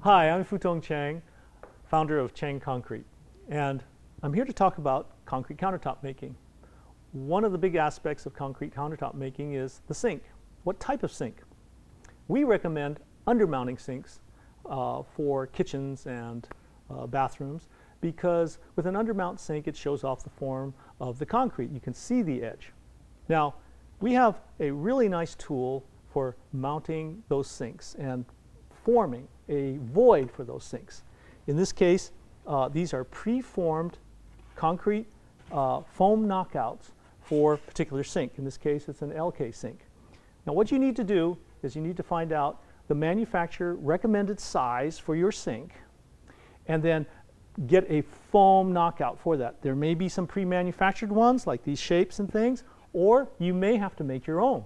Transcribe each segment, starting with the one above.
Hi, I'm Fu-Tung Cheng, founder of Cheng Concrete, and I'm here to talk about concrete countertop making. One of the big aspects of concrete countertop making is the sink. What type of sink? We recommend undermounting sinks for kitchens and bathrooms, because with an undermount sink it shows off the form of the concrete. You can see the edge. Now, we have a really nice tool for mounting those sinks and forming a void for those sinks. In this case, these are preformed concrete foam knockouts for a particular sink. In this case, it's an LK sink. Now, what you need to do is you need to find out the manufacturer recommended size for your sink and then get a foam knockout for that. There may be some pre-manufactured ones like these shapes and things, or you may have to make your own.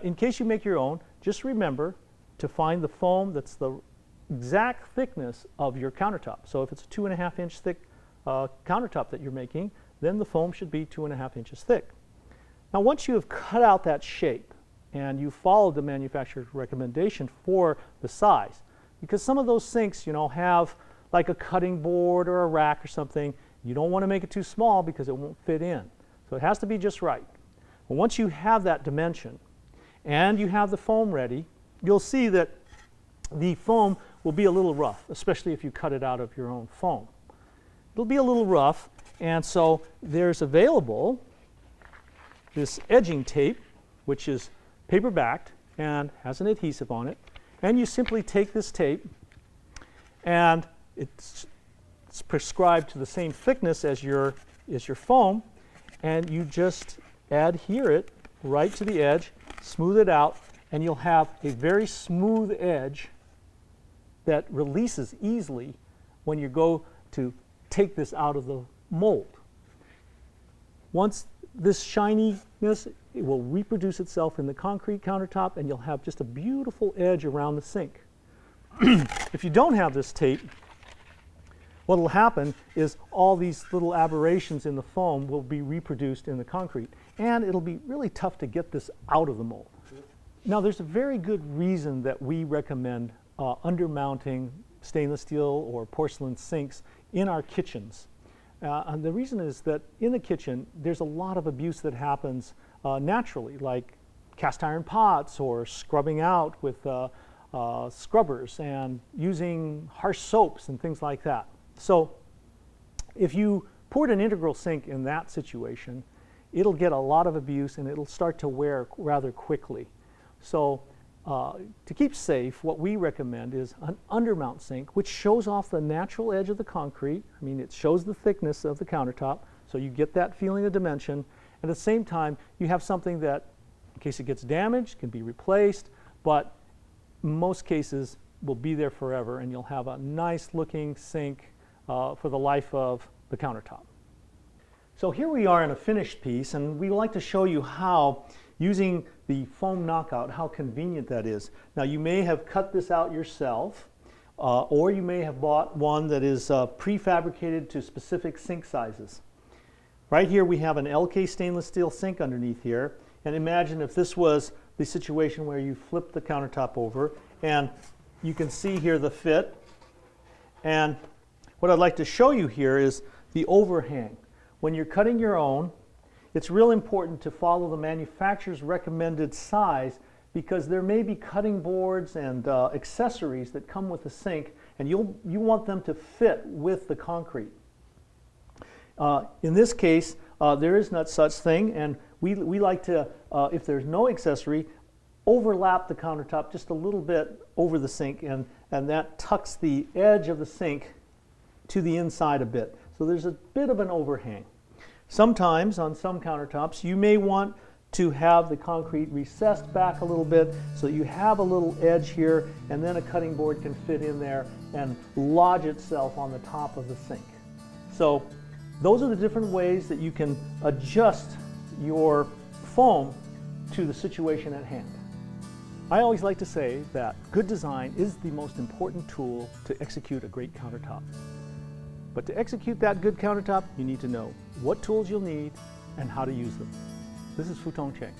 In case you make your own, just remember to find the foam that's the exact thickness of your countertop. So if it's a 2.5 inch thick countertop that you're making, then the foam should be 2.5 inches thick. Now, once you have cut out that shape and you followed the manufacturer's recommendation for the size, because some of those sinks, you know, have like a cutting board or a rack or something, you don't want to make it too small because it won't fit in. So it has to be just right. Well, once you have that dimension and you have the foam ready, you'll see that the foam will be a little rough, especially if you cut it out of your own foam. It'll be a little rough, and so there's available this edging tape, which is paper backed and has an adhesive on it. And you simply take this tape, and it's prescribed to the same thickness as your foam, and you just adhere it right to the edge, smooth it out, and you'll have a very smooth edge that releases easily when you go to take this out of the mold. Once this shininess, it will reproduce itself in the concrete countertop, and you'll have just a beautiful edge around the sink. If you don't have this tape, what will happen is all these little aberrations in the foam will be reproduced in the concrete, and it'll be really tough to get this out of the mold. Now, there's a very good reason that we recommend undermounting stainless steel or porcelain sinks in our kitchens. And the reason is that in the kitchen, there's a lot of abuse that happens naturally, like cast iron pots or scrubbing out with scrubbers and using harsh soaps and things like that. So if you poured an integral sink in that situation, it'll get a lot of abuse and it'll start to wear rather quickly. So to keep safe, what we recommend is an undermount sink, which shows off the natural edge of the concrete. I mean, it shows the thickness of the countertop, so you get that feeling of dimension. At the same time, you have something that, in case it gets damaged, can be replaced, but in most cases will be there forever, and you'll have a nice looking sink for the life of the countertop. So here we are in a finished piece, and we like to show you how, using the foam knockout, how convenient that is. Now, you may have cut this out yourself, or you may have bought one that is prefabricated to specific sink sizes. Right here we have an LK stainless steel sink underneath here, and imagine if this was the situation where you flip the countertop over, and you can see here the fit. And what I'd like to show you here is the overhang. When you're cutting your own, it's real important to follow the manufacturer's recommended size, because there may be cutting boards and accessories that come with the sink, and you want them to fit with the concrete. In this case, there is not such thing, and we like to, if there's no accessory, overlap the countertop just a little bit over the sink, and that tucks the edge of the sink to the inside a bit. So there's a bit of an overhang. Sometimes on some countertops you may want to have the concrete recessed back a little bit so that you have a little edge here, and then a cutting board can fit in there and lodge itself on the top of the sink. So those are the different ways that you can adjust your foam to the situation at hand. I always like to say that good design is the most important tool to execute a great countertop. But to execute that good countertop, you need to know what tools you'll need and how to use them. This is Fu-Tung Cheng.